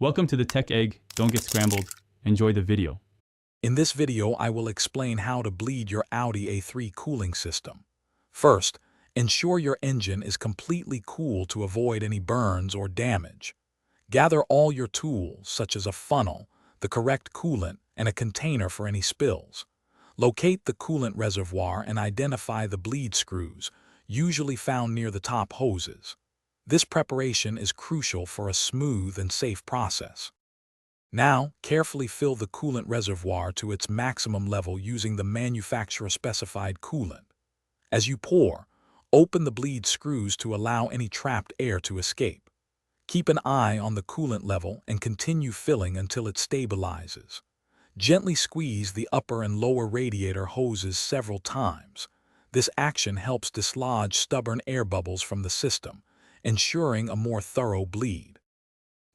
Welcome to the Tech Egg. Don't get scrambled. Enjoy the video. In this video, I will explain how to bleed your Audi A3 cooling system. First, ensure your engine is completely cool to avoid any burns or damage. Gather all your tools, such as a funnel, the correct coolant, and a container for any spills. Locate the coolant reservoir and identify the bleed screws, usually found near the top hoses. This preparation is crucial for a smooth and safe process. Now, carefully fill the coolant reservoir to its maximum level using the manufacturer-specified coolant. As you pour, open the bleed screws to allow any trapped air to escape. Keep an eye on the coolant level and continue filling until it stabilizes. Gently squeeze the upper and lower radiator hoses several times. This action helps dislodge stubborn air bubbles from the system, ensuring a more thorough bleed.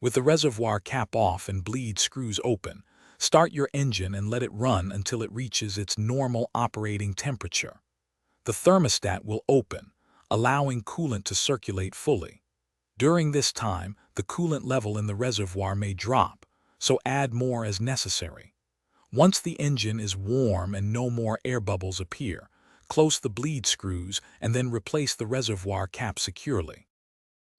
With the reservoir cap off and bleed screws open, start your engine and let it run until it reaches its normal operating temperature. The thermostat will open, allowing coolant to circulate fully. During this time, the coolant level in the reservoir may drop, so add more as necessary. Once the engine is warm and no more air bubbles appear, close the bleed screws and then replace the reservoir cap securely.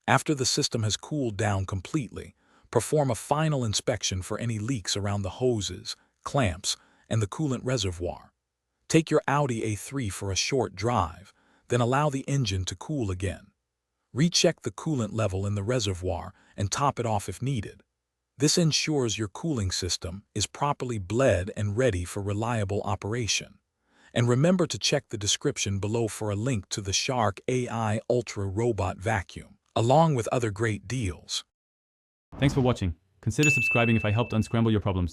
After the system has cooled down completely, perform a final inspection for any leaks around the hoses, clamps, and the coolant reservoir. Take your Audi A3 for a short drive, then allow the engine to cool again. Recheck the coolant level in the reservoir and top it off if needed. This ensures your cooling system is properly bled and ready for reliable operation. And remember to check the description below for a link to the Shark AI Ultra Robot Vacuum, along with other great deals. Thanks for watching. Consider subscribing if I helped unscramble your problems.